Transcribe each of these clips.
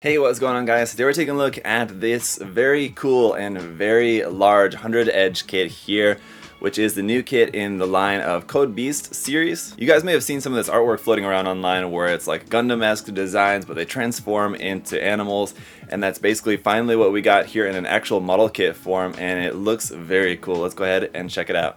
Hey, what's going on, guys? Today we're taking a look at this very cool and very large 100 Edge kit here, which is the new kit in the line of Code Beast series. You guys may have seen some of this artwork floating around online where it's like Gundam-esque designs, but they transform into animals, and that's basically finally what we got here in an actual model kit form, and it looks very cool. Let's go ahead and check it out.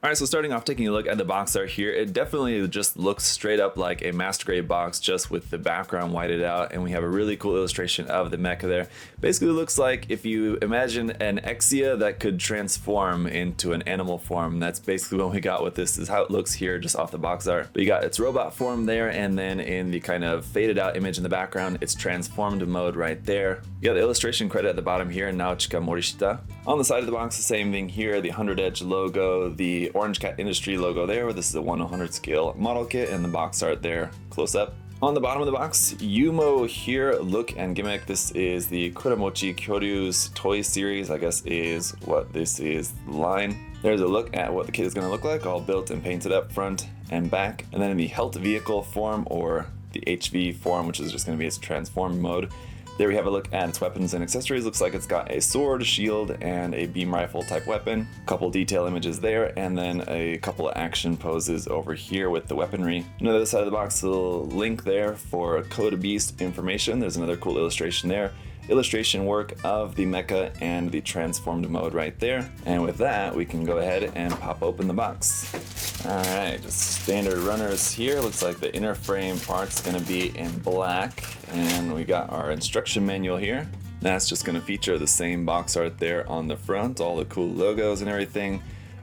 Alright, so starting off, taking a look at the box art here, it definitely just looks straight up like a master grade box, just with the background whited out, and we have a really cool illustration of the mecha there. Basically, it looks like if you imagine an Exia that could transform into an animal form. That's basically what we got with this, is how it looks here just off the box art. But you got its robot form there, and then in the kind of faded out image in the background, it's transformed mode right there. You got the illustration credit at the bottom here, Naochika Morishita. On the side of the box, the same thing here, the 100 Edge logo, the Orange Cat Industry logo there. This is a 1/100 scale model kit, and the box art there close up. On the bottom of the box, Yumo here, look and gimmick. This is the Kuramochi Kyoryu's toy series, I guess is what this is line. There's a look at what the kit is going to look like, all built and painted up front and back. And then in the health vehicle form, or the HV form, which is just going to be its transform mode, there we have a look at its weapons and accessories. Looks like it's got a sword, shield, and a beam rifle type weapon. A couple detail images there, and then a couple of action poses over here with the weaponry. On the other side of the box, a little link there for Code Beast information. There's another cool illustration there. Illustration work of the mecha and the transformed mode right there. And with that, we can go ahead and pop open the box. Alright, just standard runners here. Looks like the inner frame part's gonna be in black, and we got our instruction manual here. That's just gonna feature the same box art there on the front, all the cool logos and everything.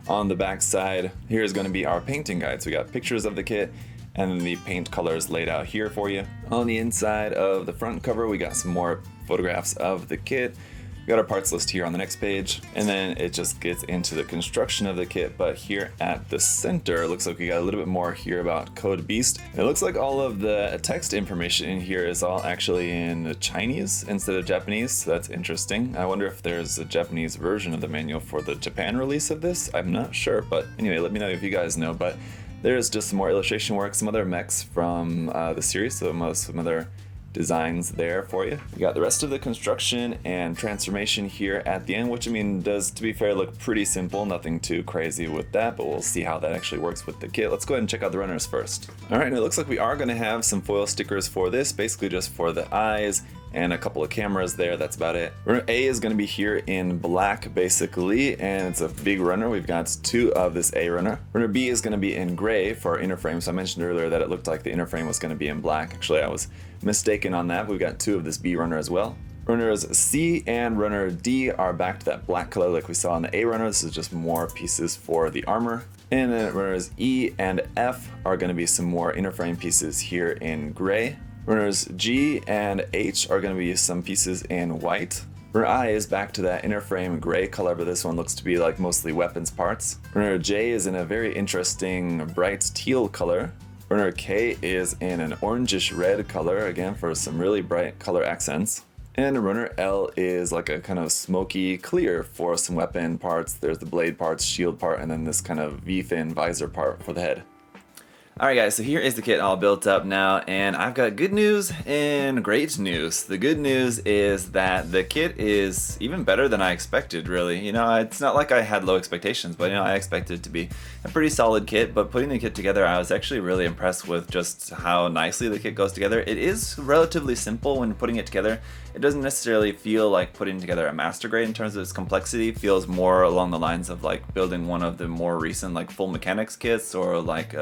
On the back side, here's gonna be our painting guide. So we got pictures of the kit, and then the paint colors laid out here for you. On the inside of the front cover, we got some more photographs of the kit. We got our parts list here on the next page, and then it just gets into the construction of the kit. But here at the center, it looks like we got a little bit more here about Code Beast. It looks like all of the text information in here is all actually in Chinese instead of Japanese, so that's interesting. I wonder if there's a Japanese version of the manual for the Japan release of this. I'm not sure, but anyway, let me know if you guys know. But there's just some more illustration work, some other mechs from the series, so some other designs there for you. We got the rest of the construction and transformation here at the end, which I mean does, to be fair, look pretty simple. Nothing too crazy with that, but we'll see how that actually works with the kit. Let's go ahead and check out the runners first. Alright, and it looks like we are going to have some foil stickers for this, basically just for the eyes and a couple of cameras there. That's about it. Runner A is going to be here in black, basically, and it's a big runner. We've got two of this A runner. Runner B is going to be in gray for our inner frame. So I mentioned earlier that it looked like the inner frame was going to be in black. Actually, I was mistaken on that. We've got two of this B runner as well. Runners C and runner D are back to that black color like we saw in the A runner. This is just more pieces for the armor. And then runners E and F are going to be some more inner frame pieces here in gray. Runners G and H are going to be some pieces in white. Runner I is back to that inner frame gray color, but this one looks to be like mostly weapons parts. Runner J is in a very interesting bright teal color. Runner K is in an orangish red color, again for some really bright color accents. And runner L is like a kind of smoky clear for some weapon parts. There's the blade parts, shield part, and then this kind of V-fin visor part for the head. Alright guys, so here is the kit all built up now, and I've got good news and great news. The good news is that the kit is even better than I expected, really. You know, it's not like I had low expectations, but you know, I expected it to be a pretty solid kit, but putting the kit together, I was actually really impressed with just how nicely the kit goes together. It is relatively simple when putting it together. It doesn't necessarily feel like putting together a master grade in terms of its complexity. It feels more along the lines of like building one of the more recent like full mechanics kits, or like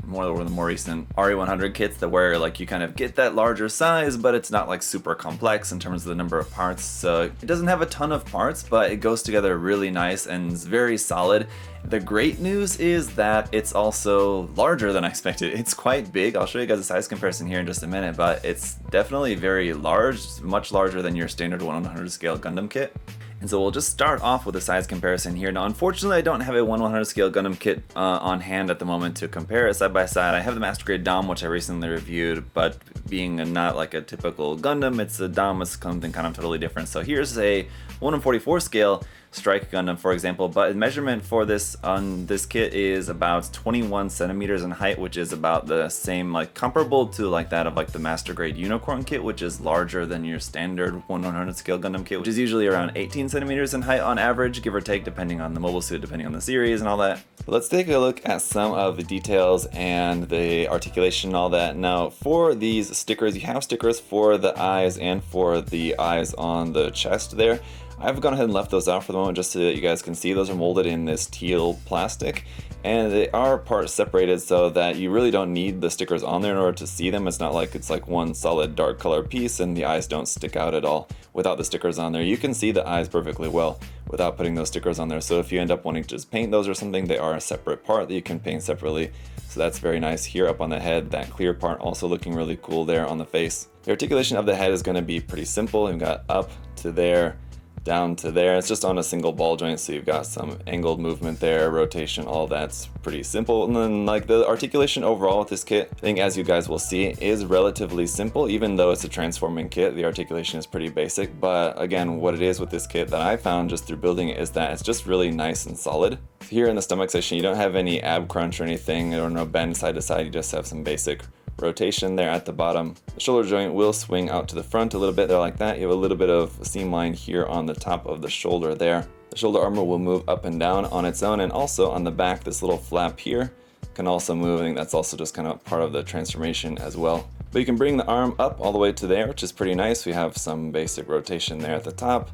one of the more recent RE100 kits that where like you kind of get that larger size, but it's not like super complex in terms of the number of parts. So it doesn't have a ton of parts, but it goes together really nice and is very solid. The great news is that it's also larger than I expected. It's quite big. I'll show you guys a size comparison here in just a minute, but it's definitely very large, much larger than your standard 1/100 scale Gundam kit. And so we'll just start off with a size comparison here. Now, unfortunately, I don't have a 1/100 scale Gundam kit on hand at the moment to compare it side by side. I have the Master Grade Dom, which I recently reviewed, but being not like a typical Gundam, it's a Dom is something kind of totally different. So here's a 1/44 scale Strike Gundam, for example, but measurement for this on this kit is about 21 centimeters in height, which is about the same, like comparable to like that of like the Master Grade Unicorn kit, which is larger than your standard 1/100 scale Gundam kit, which is usually around 18 centimeters in height on average, give or take, depending on the mobile suit, depending on the series and all that. But let's take a look at some of the details and the articulation and all that. Now, for these stickers, you have stickers for the eyes and for the eyes on the chest there. I've gone ahead and left those out for the moment just so that you guys can see. Those are molded in this teal plastic, and they are part separated so that you really don't need the stickers on there in order to see them. It's not like it's like one solid dark color piece and the eyes don't stick out at all without the stickers on there. You can see the eyes perfectly well without putting those stickers on there. So if you end up wanting to just paint those or something, they are a separate part that you can paint separately. So that's very nice. Here up on the head, that clear part also looking really cool there on the face. The articulation of the head is going to be pretty simple. You've got up to there, down to there. It's just on a single ball joint, so you've got some angled movement there, rotation, all that's pretty simple. And then like the articulation overall with this kit, I think as you guys will see, is relatively simple. Even though it's a transforming kit, the articulation is pretty basic. But again, what it is with this kit that I found just through building it is that it's just really nice and solid. Here in the stomach section, you don't have any ab crunch or anything, or no bend side to side, you just have some basic rotation there at the bottom. The shoulder joint will swing out to the front a little bit there like that. You have a little bit of seam line here on the top of the shoulder there. The shoulder armor will move up and down on its own, and also on the back, this little flap here can also move. I think that's also just kind of part of the transformation as well. But you can bring the arm up all the way to there, which is pretty nice. We have some basic rotation there at the top,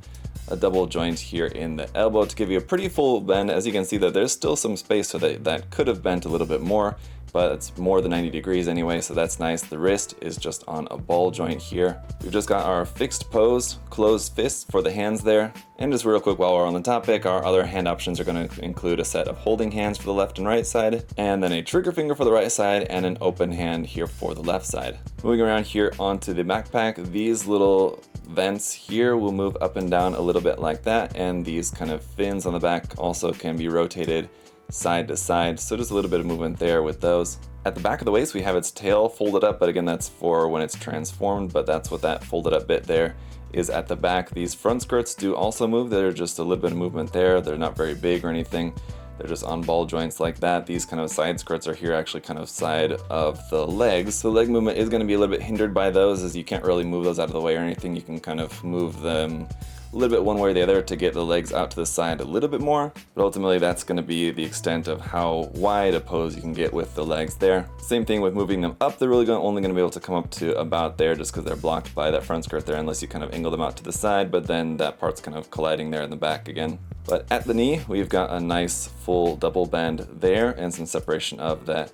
a double joint here in the elbow to give you a pretty full bend. As you can see that there's still some space, so that could have bent a little bit more, but it's more than 90 degrees anyway, so that's nice. The wrist is just on a ball joint here. We've just got our fixed pose, closed fist for the hands there. And just real quick while we're on the topic, our other hand options are going to include a set of holding hands for the left and right side, and then a trigger finger for the right side, and an open hand here for the left side. Moving around here onto the backpack, these little vents here will move up and down a little bit like that, and these kind of fins on the back also can be rotated side to side, so just a little bit of movement there with those. At the back of the waist we have its tail folded up, but again that's for when it's transformed, but that's what that folded up bit there is at the back. These front skirts do also move. They're just a little bit of movement there. They're not very big or anything. They're just on ball joints like that. These kind of side skirts are here actually kind of side of the legs. So leg movement is going to be a little bit hindered by those, as you can't really move those out of the way or anything. You can kind of move them a little bit one way or the other to get the legs out to the side a little bit more, but ultimately that's going to be the extent of how wide a pose you can get with the legs there. Same thing with moving them up. They're really only going to be able to come up to about there just because they're blocked by that front skirt there, unless you kind of angle them out to the side, but then that part's kind of colliding there in the back again. But at the knee, we've got a nice full double bend there and some separation of that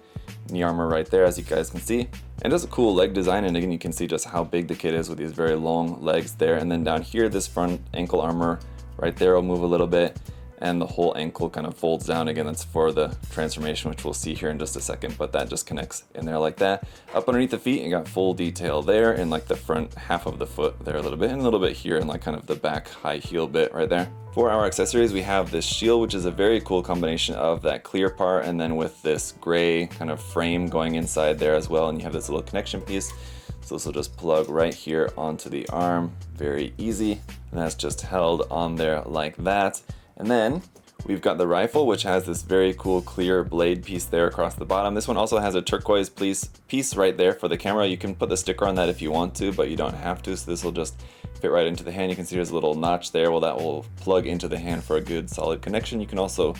knee armor right there, as you guys can see. And it's a cool leg design, and again you can see just how big the kit is with these very long legs there. And then down here, this front ankle armor right there will move a little bit, and the whole ankle kind of folds down. Again, that's for the transformation, which we'll see here in just a second, but that just connects in there like that. Up underneath the feet, you got full detail there in like the front half of the foot there a little bit, and a little bit here in like kind of the back high heel bit right there. For our accessories, we have this shield, which is a very cool combination of that clear part and then with this gray kind of frame going inside there as well, and you have this little connection piece. So this will just plug right here onto the arm, very easy, and that's just held on there like that. And then we've got the rifle, which has this very cool clear blade piece there across the bottom. This one also has a turquoise piece right there for the camera. You can put the sticker on that if you want to, but you don't have to, so this will just fit right into the hand. You can see there's a little notch there. Well, that will plug into the hand for a good solid connection. You can also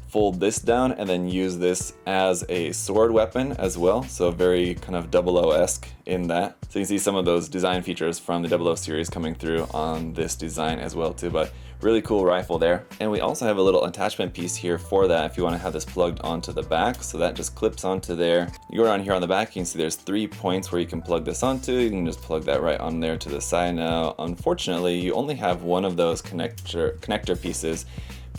fold this down and then use this as a sword weapon as well, so very kind of 00-esque in that. So you can see some of those design features from the 00 series coming through on this design as well too, but really cool rifle there. And we also have a little attachment piece here for that if you want to have this plugged onto the back, so that just clips onto there. You go around here on the back, you can see there's 3 points where you can plug this onto. You can just plug that right on there to the side. Now unfortunately you only have one of those connector pieces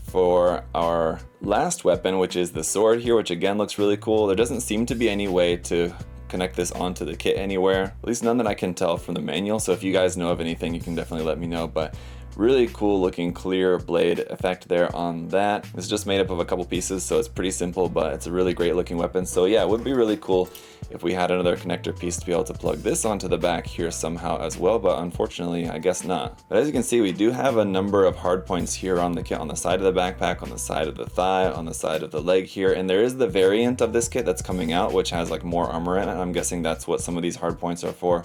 for our last weapon, which is the sword here, which again looks really cool. There doesn't seem to be any way to connect this onto the kit anywhere, at least none that I can tell from the manual. So if you guys know of anything, you can definitely let me know, but Really cool looking clear blade effect there on that. It's just made up of a couple pieces, so it's pretty simple, but it's a really great looking weapon. So yeah, it would be really cool if we had another connector piece to be able to plug this onto the back here somehow as well, but unfortunately I guess not. But as you can see, we do have a number of hard points here on the kit, on the side of the backpack, on the side of the thigh, on the side of the leg here, and there is the variant of this kit that's coming out which has like more armor in it. I'm guessing that's what some of these hard points are for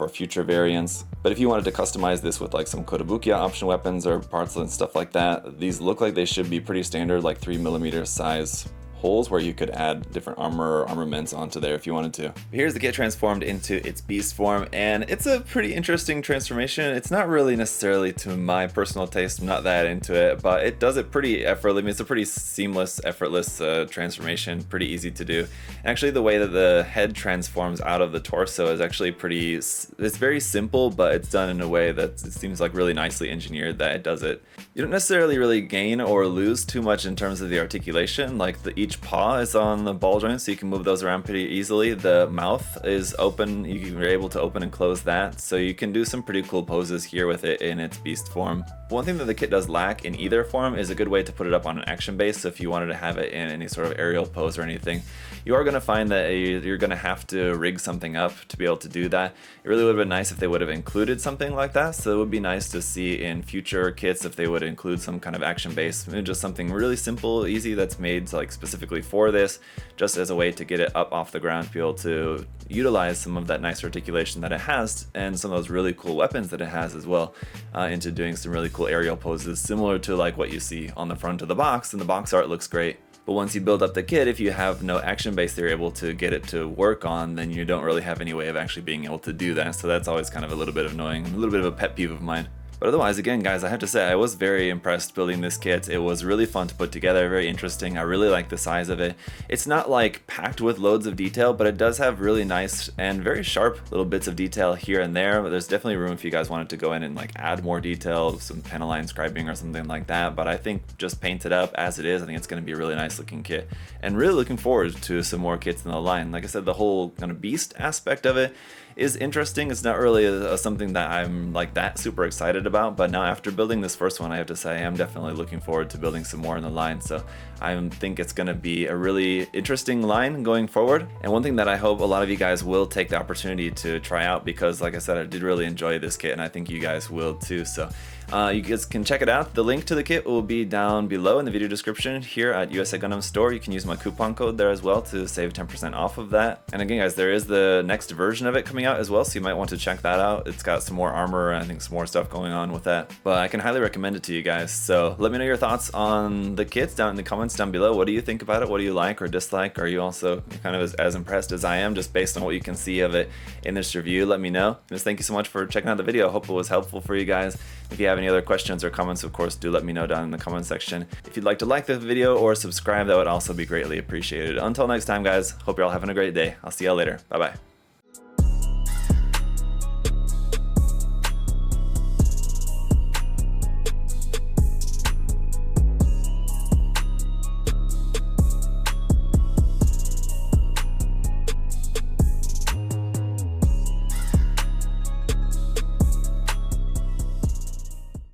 future variants. But if you wanted to customize this with like some Kotobukiya option weapons or parts and stuff like that, these look like they should be pretty standard, like 3mm size holes where you could add different armor or armaments onto there if you wanted to. Here's the kit transformed into its beast form, and it's a pretty interesting transformation. It's not really necessarily to my personal taste, I'm not that into it, but it does it pretty effortlessly. I mean, it's a pretty seamless, effortless transformation, pretty easy to do. Actually, the way that the head transforms out of the torso is actually it's very simple, but it's done in a way that it seems like really nicely engineered that it does it. You don't necessarily really gain or lose too much in terms of the articulation, like each paw is on the ball joint, so you can move those around pretty easily. The mouth is open, you're able to open and close that, so you can do some pretty cool poses here with it in its beast form. One thing that the kit does lack in either form is a good way to put it up on an action base, so if you wanted to have it in any sort of aerial pose or anything, you are going to find that you're going to have to rig something up to be able to do that. It really would have been nice if they would have included something like that, so it would be nice to see in future kits if they would include some kind of action base, maybe just something really simple, easy, that's made like specifically for this, just as a way to get it up off the ground, to be able to utilize some of that nice articulation that it has and some of those really cool weapons that it has as well, into doing some really cool aerial poses similar to like what you see on the front of the box, and the box art looks great. But once you build up the kit, if you have no action base they're able to get it to work on, then you don't really have any way of actually being able to do that. So that's always kind of a little bit annoying, a little bit of a pet peeve of mine. But otherwise, again, guys, I have to say I was very impressed building this kit. It was really fun to put together, very interesting. I really like the size of it. It's not like packed with loads of detail, but it does have really nice and very sharp little bits of detail here and there. But there's definitely room if you guys wanted to go in and like add more detail, some panel line scribing or something like that. But I think just paint it up as it is, I think it's going to be a really nice looking kit. And really looking forward to some more kits in the line. Like I said, the whole kind of beast aspect of it is interesting. It's not really something that I'm like that super excited about, but now after building this first one, I have to say I'm definitely looking forward to building some more in the line. So I think it's going to be a really interesting line going forward, and one thing that I hope a lot of you guys will take the opportunity to try out, because like I said, I did really enjoy this kit and I think you guys will too. So you guys can check it out. The link to the kit will be down below in the video description here at USA Gundam Store. You can use my coupon code there as well to save 10% off of that. And again, guys, there is the next version of it coming out as well, so you might want to check that out. It's got some more armor and I think some more stuff going on with that, but I can highly recommend it to you guys. So let me know your thoughts on the kits down in the comments down below. What do you think about it? What do you like or dislike? Are you also kind of as impressed as I am just based on what you can see of it in this review? Let me know. Just thank you so much for checking out the video. I hope it was helpful for you guys. If you have any other questions or comments, of course, do let me know down in the comment section. If you'd like to like the video or subscribe, that would also be greatly appreciated. Until next time, guys, hope you're all having a great day. I'll see y'all later. Bye-bye.